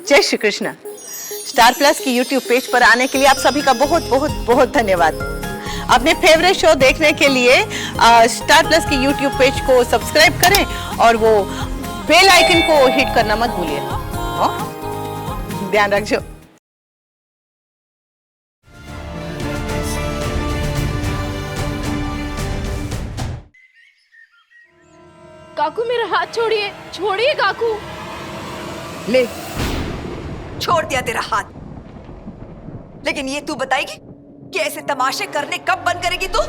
जय Shri Krishna. Star plus की YouTube page पर आने के लिए आप सभी का बहुत बहुत बहुत धन्यवाद। अपने फेवरेट शो देखने के लिए स्टार प्लस की यूट्यूब पेज को सब्सक्राइब करें और वो बेल आइकन को हिट करना मत भूलिए। ध्यान रखिए। काकू मेरा हाथ छोड़िए, छोड़िए काकू। ले, छोड़ दिया तेरा हाथ। लेकिन ये तू बताएगी कि ऐसे तमाशे करने कब बंद करेगी तू?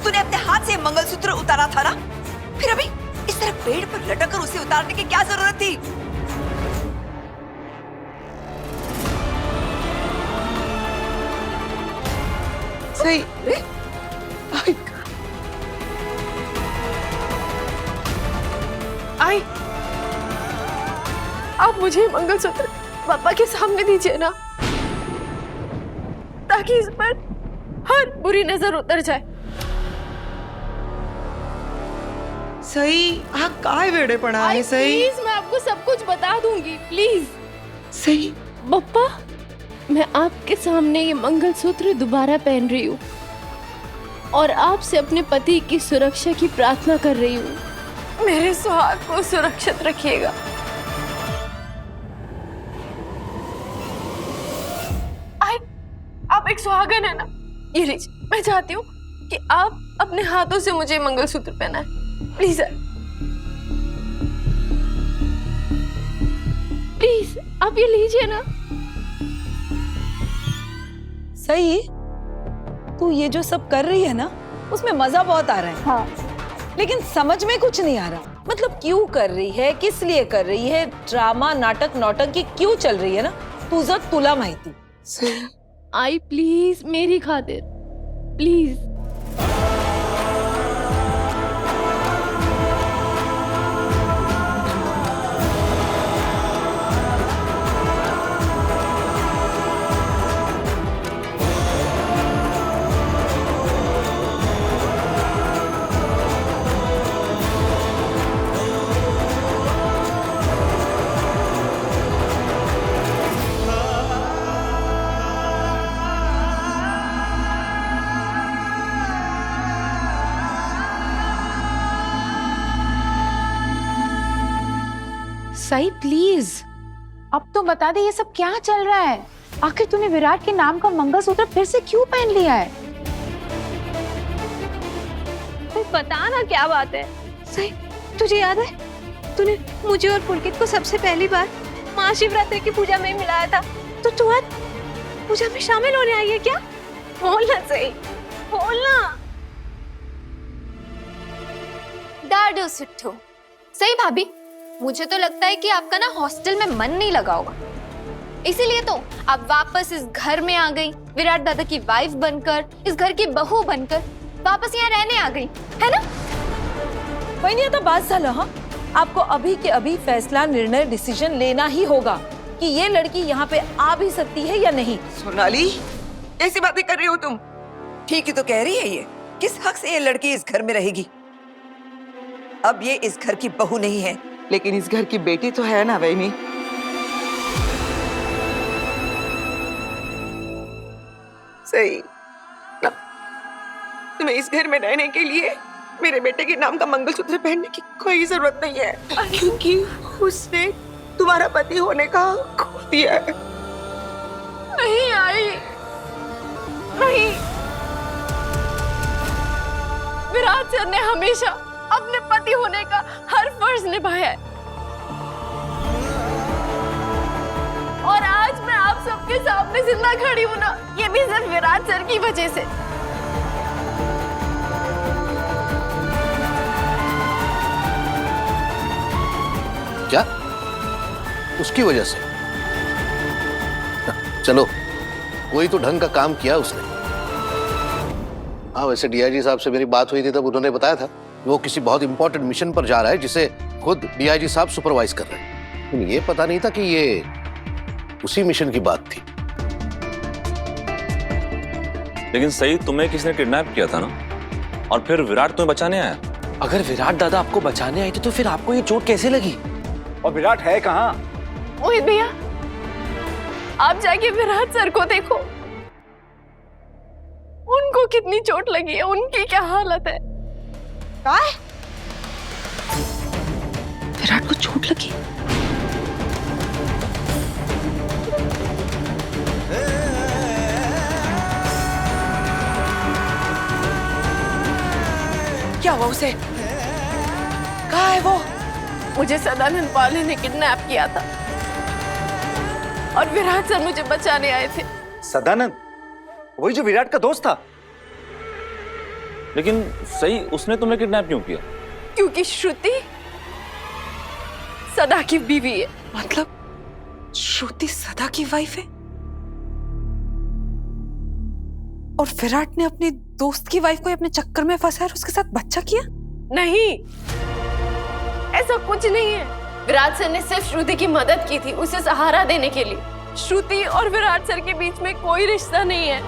तूने अपने हाथ से मंगलसूत्र उतारा था ना, फिर अभी इस तरह पेड़ पर लटक कर उसे उतारने की क्या जरूरत थी? सही। आई, आप मुझे मंगलसूत्र पापा के सामने दीजिए ना, ताकि इस पर हर बुरी नजर उतर जाए। सही हा काय वेडेपणा आहे सही? प्लीज, मैं आपको सब कुछ बता दूंगी, प्लीज। सही पप्पा, मैं आपके सामने ये मंगलसूत्र दोबारा पहन रही हूँ और आपसे अपने पति की सुरक्षा की प्रार्थना कर रही हूँ। मेरे सुहाग को सुरक्षित रखिएगा। आप एक सुहागन है ना? ये लीजिए, मैं चाहती हूँ कि आप अपने हाथों से मुझे मंगलसूत्र पहनाएं, प्लीज। प्लीज, आप ये लीजिए ना। सही, तू ये जो सब कर रही है ना, उसमें मजा बहुत आ रहा है। हाँ। लेकिन समझ में कुछ नहीं आ रहा। मतलब क्यों कर रही है, किस लिए कर रही है, ड्रामा नाटक नौटंकी क्यों चल रही है ना, तुला माहिती। सही आई प्लीज, मेरी खातिर प्लीज। सही प्लीज, अब तो बता दे ये सब क्या चल रहा है? आखिर तूने विराट के नाम का मंगलसूत्र फिर से क्यों पहन लिया है? बता ना क्या बात है। सही, तुझे याद है तूने मुझे और पुलकित को सबसे पहली बार महाशिवरात्रि की पूजा में मिलाया था, तो तू आज पूजा में शामिल होने आई है क्या? बोलना सही, बोलना। डाडो सुट्ठो। सही भाभी, मुझे तो लगता है कि आपका ना हॉस्टल में मन नहीं लगा होगा, इसीलिए तो आप वापस इस घर में आ गई, विराट दादा की वाइफ बनकर, इस घर की बहू बनकर वापस यहाँ रहने आ गई, है ना? वही नहीं आता बात साला। हाँ, आपको अभी के अभी फैसला, निर्णय, डिसीजन लेना ही होगा कि ये लड़की यहाँ पे आ भी सकती है या नहीं। सोनाली, कैसी बातें कर रही हो तुम? ठीक ही तो कह रही है ये। किस हक से ये लड़की इस घर में रहेगी? अब ये इस घर की बहू नहीं है, लेकिन इस घर की बेटी तो है ना वैनी। सही, तुम्हें इस घर में रहने के लिए मेरे बेटे के नाम का मंगलसूत्र पहनने की कोई जरूरत नहीं है, क्योंकि उसने तुम्हारा पति होने का खो दिया है। नहीं आई, नहीं। विराट सर ने हमेशा अपने पति होने का हर फर्ज निभाया है और आज मैं आप सबके सामने जिंदा खड़ी हूँ ना, ये भी सिर्फ विराट सर की वजह से। क्या? उसकी वजह से? चलो, कोई तो ढंग का काम किया उसने। हाँ, वैसे डीआईजी साहब से मेरी बात हुई थी तब उन्होंने बताया था वो किसी बहुत इंपॉर्टेंट मिशन पर जा रहा है जिसे खुद डीआईजी साहब सुपरवाइज कर रहे हैं। लेकिन ये पता नहीं था कि ये उसी मिशन की बात थी। लेकिन सही, तुम्हें किसने किडनैप किया था ना, और फिर विराट तुम्हें बचाने आया? अगर विराट दादा आपको बचाने आए थे तो फिर आपको ये चोट कैसे लगी? और विराट है कहाँ? मोहित भैया, आप जाके विराट सर को देखो, उनको कितनी चोट लगी है, उनकी क्या हालत है। क्या? विराट को चोट लगी? क्या हुआ उसे? कहाँ है वो? मुझे सदानंद वाले ने किडनैप किया था और विराट सर मुझे बचाने आए थे। सदानंद? वही जो विराट का दोस्त था? लेकिन सही उसने तुम्हें किडनैप क्यों किया? क्योंकि श्रुति सदा की बीवी है। मतलब श्रुति सदा की वाइफ है और विराट ने अपने दोस्त की वाइफ को अपने चक्कर में फंसाया और उसके साथ बच्चा किया? नहीं, ऐसा कुछ नहीं है। विराट सर ने सिर्फ श्रुति की मदद की थी, उसे सहारा देने के लिए। श्रुति और विराट सर के बीच में कोई रिश्ता नहीं है।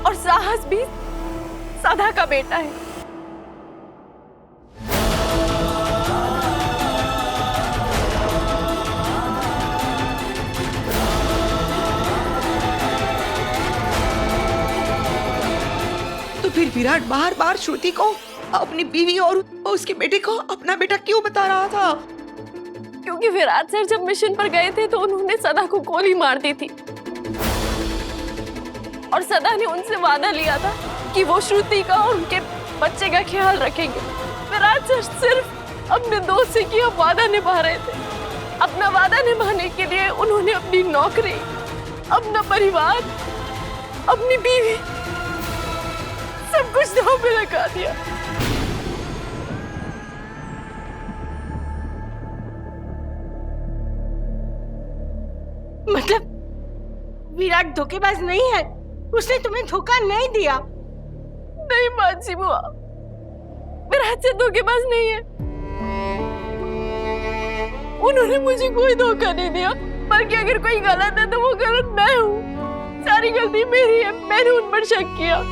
और साहस भी सदा का बेटा है। तो फिर विराट बार बार श्रुति को अपनी बीवी और उसके बेटे को अपना बेटा क्यों बता रहा था? क्योंकि विराट सर जब मिशन पर गए थे तो उन्होंने सदा को गोली मार दी थी और सदा ने उनसे वादा लिया था कि वो श्रुति का और उनके बच्चे का ख्याल रखेंगे। विराट सर सिर्फ अपने दोस्त से किया वादा निभा रहे थे। अपना वादा निभाने के लिए उन्होंने अपनी नौकरी, अपना परिवार, अपनी बीवी, सब कुछ दांव पे लगा दिया। मतलब विराट धोखेबाज नहीं है? उसने तुम्हें धोखा नहीं दिया? नहीं मानसी बुआ, विराट से धोखेबाज नहीं है। उन्होंने मुझे कोई धोखा नहीं दिया, बल्कि अगर कोई गलत है तो वो गलत मैं हूँ। सारी गलती मेरी है, मैंने उन पर शक किया।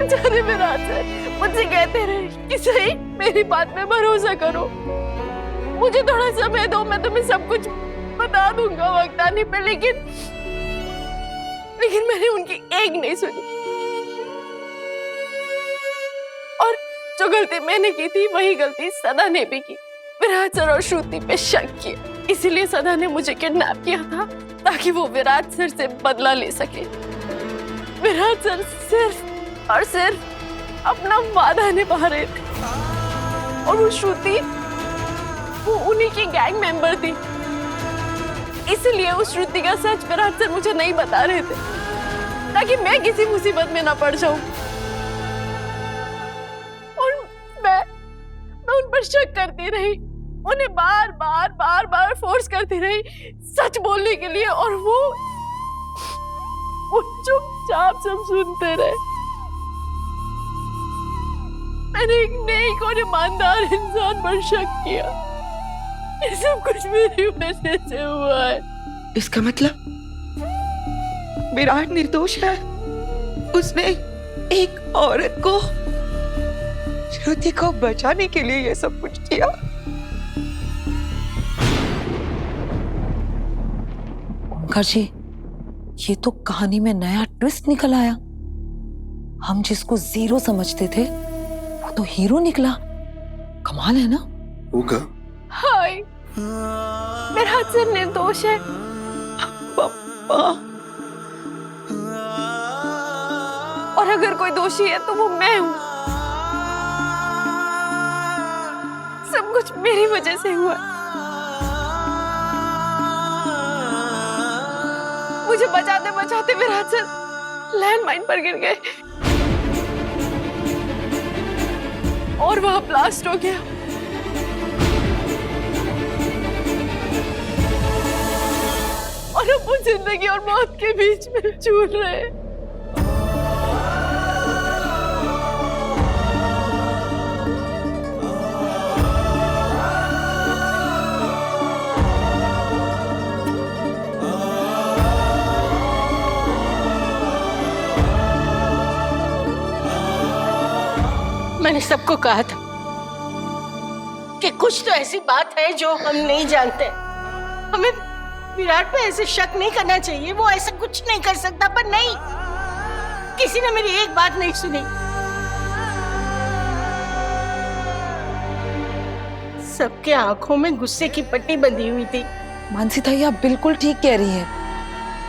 जाने विराट सर मुझसे कहते रहे कि सही मेरी बात में भरोसा करो, मुझे थोड़ा समय दो, मैं तुम्हें सब कुछ बता दूंगा वक्त आने पर। लेकिन मैंने उनकी एक नहीं सुनी और जो गलती मैंने की थी वही गलती सदा ने भी की। विराट सर और श्रुति पे शक किया, इसीलिए सदा ने मुझे किडनैप किया था ताकि वो विराट सर से बदला ले सके। विराट सर सिर्फ और सिर्फ अपना वादा निभा रहे थे और वो श्रुति वो उन्हीं की गैंग मेंबर थी, इसलिए उस श्रुति का सच विराट सर मुझे नहीं बता रहे थे ताकि मैं किसी मुसीबत में ना पड़ जाऊं। और मैं उन पर शक करती रही, उन्हें बार बार फोर्स करती रही सच बोलने के लिए और वो चुपचाप सब सुनते रहे। मैंने एक नेक और ईमानदार इंसान पर शक किया। ये सब कुछ मेरी वजह से हुआ है। इसका मतलब विराट निर्दोष है? उसने एक औरत को, श्रुति को बचाने के लिए ये सब कुछ किया? ओंकार जी, ये तो कहानी में नया ट्विस्ट निकल आया। हम जिसको जीरो समझते थे वो तो हीरो निकला। कमाल है ना? होगा। हाय, विराट सर निर्दोष है। पापा। और अगर कोई दोषी है तो वो मैं हूँ। सब कुछ मेरी वजह से हुआ। मुझे बचाते बचाते विराट सर लैंडमाइन पर गिर गए और वह ब्लास्ट हो गया। और अब वो जिंदगी और मौत के बीच में झूल रहे हैं। मैंने सबको कहा था कि कुछ तो ऐसी बात है जो हम नहीं जानते। हमें विराट पे ऐसे शक नहीं करना चाहिए, वो ऐसा कुछ नहीं कर सकता, पर नहीं, किसी ने मेरी एक बात नहीं सुनी। सबके आंखों में गुस्से की पट्टी बंधी हुई थी। मानसी ताई, आप बिल्कुल ठीक कह रही हैं।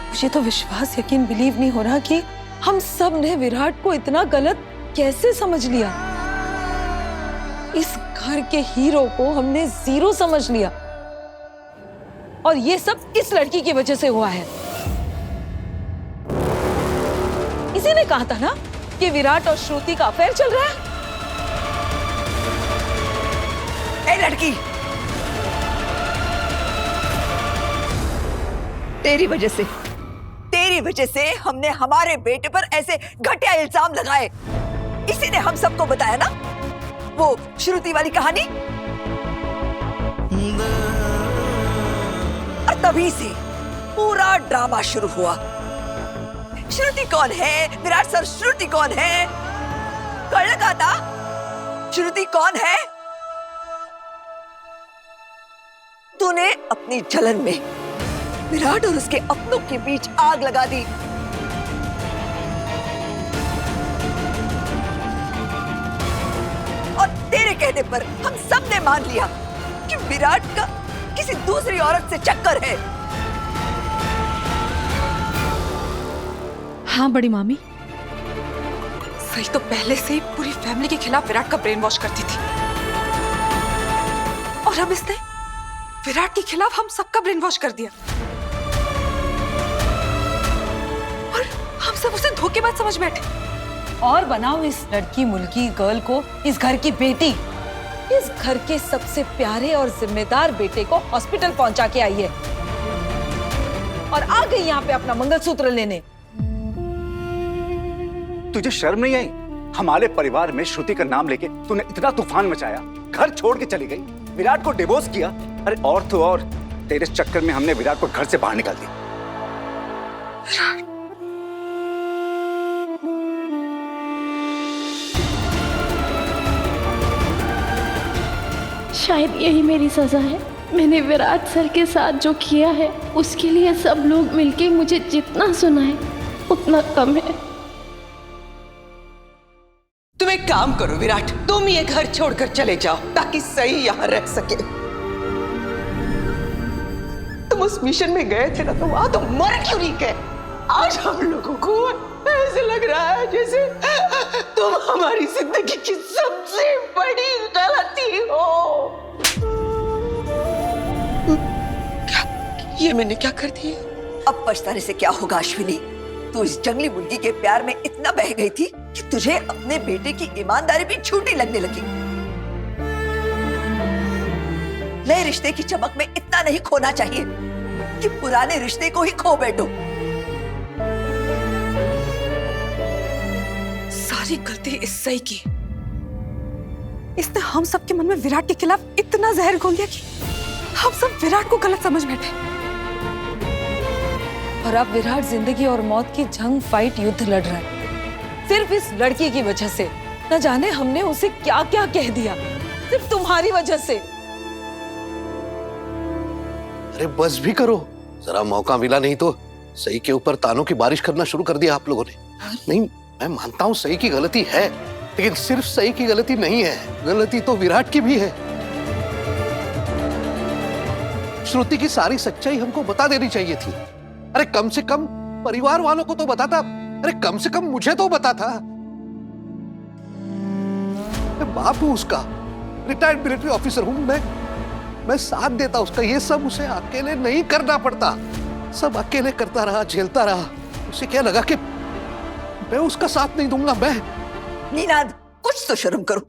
मुझे तो विश्वास, यकीन, बिलीव नहीं हो रहा कि हम सब ने विराट को इतना गलत कैसे समझ लिया। इस घर के हीरो को हमने जीरो समझ लिया, और ये सब इस लड़की की वजह से हुआ है। इसी ने कहा था ना कि विराट और श्रुति का अफेयर चल रहा है। ए लड़की, तेरी वजह से हमने हमारे बेटे पर ऐसे घटिया इल्जाम लगाए। इसी ने हम सबको बताया ना वो श्रुति वाली कहानी, और तभी से पूरा ड्रामा शुरू हुआ। श्रुति कौन है? विराट सर, श्रुति कौन है? कर लगा था श्रुति कौन है? तूने अपनी जलन में विराट और उसके अपनों के बीच आग लगा दी। और तेरे कहने पर हम सब ने मान लिया कि विराट का किसी दूसरी औरत से चक्कर है। हाँ बड़ी मामी, सही तो पहले से ही पूरी फैमिली के खिलाफ विराट का ब्रेन वॉश करती थी, और अब इसने विराट के खिलाफ हम सबका ब्रेन वॉश कर दिया, और हम सब उसे धोखेबाज समझ बैठे। और बनाओ इस लड़की मुल्की गर्ल को इस घर की बेटी। इस घर के सबसे प्यारे और जिम्मेदार बेटे को हॉस्पिटल पहुंचा के आई है, और आ गई यहाँ पे अपना मंगलसूत्र लेने। तुझे शर्म नहीं आई? हमारे परिवार में श्रुति का नाम लेके तूने इतना तूफान मचाया, घर छोड़ के चली गई, विराट को डिवोर्स किया। अरे और तो और, तेरे चक्कर में हमने विराट को घर से बाहर निकाल दिया। शायद यही मेरी सजा है। मैंने विराट सर के साथ जो किया है उसके लिए सब लोग मिलके मुझे जितना सुनाए उतना कम है। तुम एक काम करो विराट, तुम ये घर छोड़कर चले जाओ ताकि सही यहाँ रह सके। तुम उस मिशन में गए थे ना, तो वहां तो मर क्यों नहीं गए? आज हम लोगों को ऐसे लग रहा है जैसे तुम हमारी जिंदगी की सबसे बड़ी गलती हो। ये मैंने क्या कर दिया? अब पछताने से क्या होगा अश्विनी? तू इस जंगली मुर्गी के प्यार में इतना बह गई थी कि तुझे अपने बेटे की ईमानदारी भी झूठी लगने लगी। नए रिश्ते की चमक में इतना नहीं खोना चाहिए कि पुराने रिश्ते को ही खो बैठो। सारी गलती इस सही की। इसने हम सबके मन में विराट के खिलाफ इतना जहर घोल दिया कि हम सब विराट को गलत समझ बैठे। और अब विराट जिंदगी और मौत की जंग, फाइट, युद्ध लड़ रहा है सिर्फ इस लड़की की वजह से। न जाने हमने उसे क्या क्या कह दिया सिर्फ तुम्हारी वजह से। अरे बस भी करो, जरा मौका मिला नहीं तो सही के ऊपर तानों की बारिश करना शुरू कर दिया आप लोगों ने। नहीं, मैं मानता हूं सही की गलती है, लेकिन सिर्फ सही की गलती नहीं है, गलती तो विराट की भी है। श्रुति की सारी सच्चाई हमको बता देनी चाहिए थी। अरे कम से कम परिवार वालों को तो बताता, अरे कम से कम मुझे तो बताता। मैं बाप हूं उसका, रिटायर्ड मिलिट्री ऑफिसर हूं मैं साथ देता उसका। ये सब उसे अकेले नहीं करना पड़ता, सब अकेले करता रहा, झेलता रहा। उसे क्या लगा कि मैं उसका साथ नहीं दूंगा? मैं नीनाद, कुछ तो शर्म करो।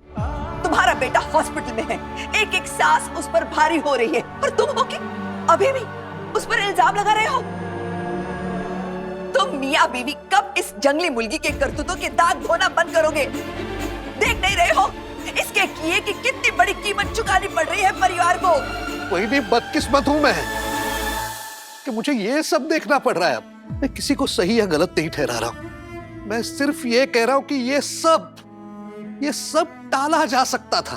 तुम्हारा बेटा हॉस्पिटल में है, एक एक सांस उस पर भारी हो रही है, और तुम हो कि अभी भी उस पर इल्जाम लगा रहे हो। तुम मियां बीवी कब इस जंगली मुर्गी के करतूतों के दाग धोना बंद करोगे? देख नहीं रहे हो इसके किए कि कितनी बड़ी कीमत चुकानी पड़ रही है परिवार को? वही भी बदकिस्मत हूं मैं कि मुझे ये सब देखना पड़ रहा है। अब मैं किसी को सही या गलत नहीं ठहरा रहा हूं, मैं सिर्फ ये कह रहा हूं कि ये सब टाला जा सकता था।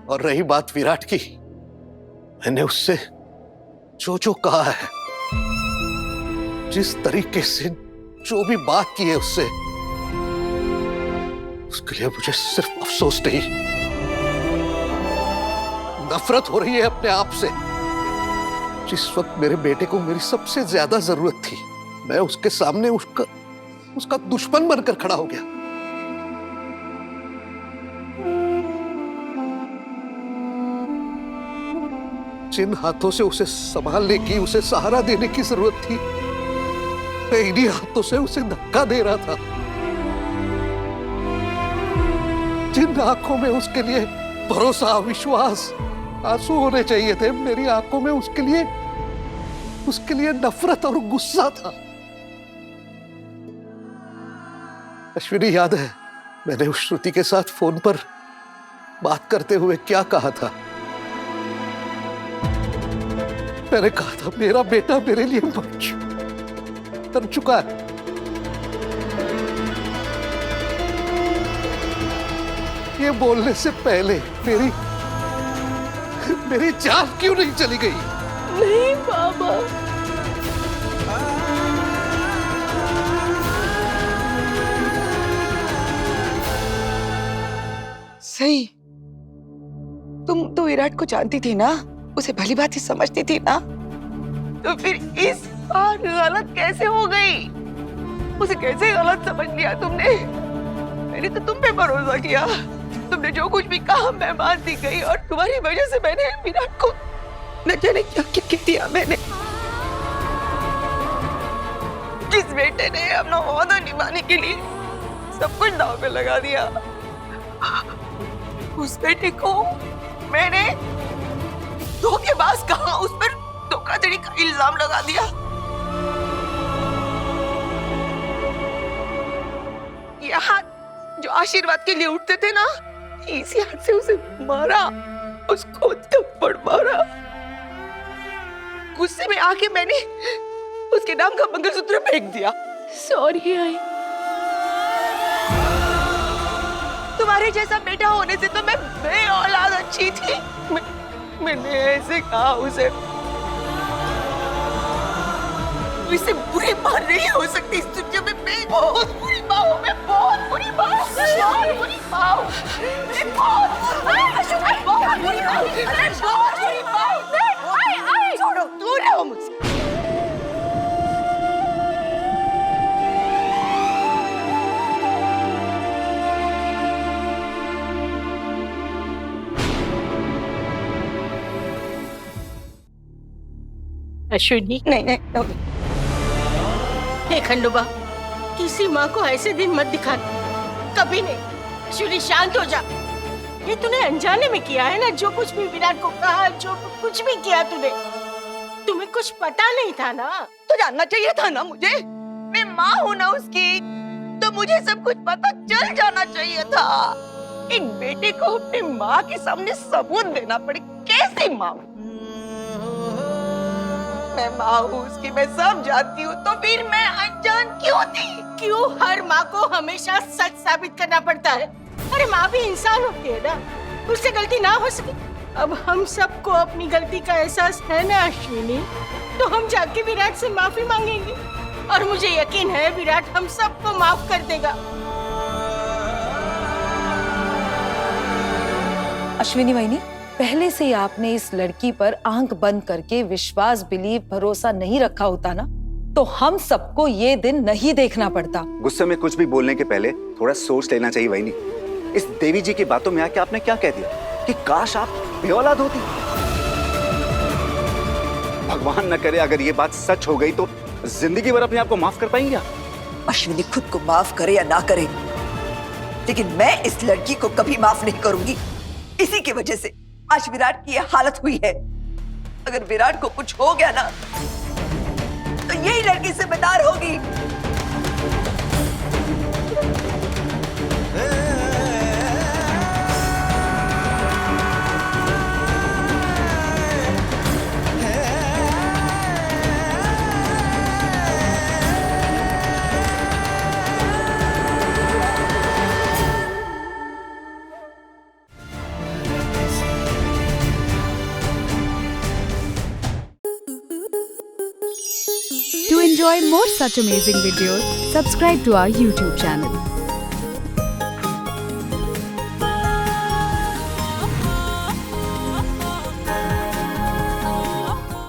और रही बात विराट की, मैंने उससे जो जो कहा है, जिस तरीके से जो भी बात की है उससे, उसके लिए मुझे सिर्फ अफसोस नहीं, नफरत हो रही है अपने आप से। जिस वक्त मेरे बेटे को मेरी सबसे ज्यादा जरूरत थी, मैं उसके सामने उसका दुश्मन बनकर खड़ा हो गया। जिन हाथों से उसे संभालने की, उसे सहारा देने की जरूरत थी, मैं इन्हीं हाथों से उसे धक्का दे रहा था। जिन आंखों में उसके लिए भरोसा, विश्वास, आंसू होने चाहिए थे, मेरी आंखों में उसके लिए नफरत और गुस्सा था। अश्विनी, याद है मैंने उस श्रुति के साथ फोन पर बात करते हुए क्या कहा था? मैंने कहा था मेरा बेटा मेरे लिए मर चुका है। ये बोलने से पहले मेरी जान क्यों नहीं चली गई? नहीं बाबा, सही, तुम तो विराट को जानती थी ना, उसे भली बात ही समझती थी ना, तो फिर इस बार गलत कैसे हो गई? उसे कैसे गलत समझ लिया तुमने? मैंने तो तुम पे भरोसा किया, तुमने जो कुछ भी कहा मैं मानती गई, और तुम्हारी वजह से मैंने विराट को न जाने क्या क्या कह दिया। मैंने जिस बेटे ने अपना वादा निभाने के लिए सब कुछ दांव पे लगा दिया, उस बेटे को मैंने धोखेबाज कहा, उस पर धोखाधड़ी का इल्जाम लगा दिया। ये हाथ जो आशीर्वाद के लिए उठते थे ना, इसी हाथ से उसे मारा, उसको थप्पड़ मारा। गुस्से में आके मैंने उसके नाम का मंगलसूत्र फेंक दिया। Sorry I. तुम्हारे जैसा बेटा होने से तो मैं बेऔलाद अच्छी थी। मैंने ऐसे कहा उसे, इससे बुरी मां नहीं हो सकती इस दुनिया में। मैं बहुत बुरी मां हूं, मैं बहुत बुरी मां हूं, बहुत बुरी मां हूं, मैं बहुत बुरी मां हूं, मैं बहुत बुरी मां हूं। छोड़ो, दूर रहो मुझसे। अश्विनी, नहीं, हे खंडोबा, किसी माँ को ऐसे दिन मत दिखा, कभी नहीं। अश्विनी, शांत हो जा। ये तूने अनजाने में किया है ना, जो कुछ भी विराट को कहा, जो कुछ भी किया तूने, तुम्हें कुछ पता नहीं था ना? तो जानना चाहिए था ना मुझे, मैं माँ हूँ ना उसकी, तो मुझे सब कुछ पता चल जाना चाहिए था। एक बेटे को अपनी माँ के सामने सबूत देना पड़े, कैसी माँ? मैं माँ हूँ उसकी, मैं सब जानती हूँ, तो फिर मैं अनजान क्यों थी? क्यों हर माँ को हमेशा सच साबित करना पड़ता है? अरे माँ भी इंसान होती है ना, उससे गलती ना हो सके। अब हम सबको अपनी गलती का एहसास है ना अश्विनी, तो हम जाके विराट से माफी मांगेंगे, और मुझे यकीन है विराट हम सबको माफ कर देगा। अश्विनी वहिनी, पहले से ही आपने इस लड़की पर आंख बंद करके विश्वास, बिलीव, भरोसा नहीं रखा होता ना, तो हम सबको ये दिन नहीं देखना पड़ता। गुस्से में कुछ भी बोलने के पहले थोड़ा सोच लेना चाहिए वहीनी। इस देवी जी की बातों में आके आपने क्या कह दिया कि काश आप बेऔलाद होती। भगवान न करे अगर ये बात सच हो गई तो जिंदगी भर अपने आप को माफ कर पाएंगे आप? अश्विनी खुद को माफ करे या ना करे, लेकिन मैं इस लड़की को कभी माफ नहीं करूंगी। इसी की वजह से आज विराट की यह हालत हुई है। अगर विराट को कुछ हो गया ना, तो यही लड़की जिम्मेदार होगी। enjoy more such amazing videos, subscribe to our YouTube channel.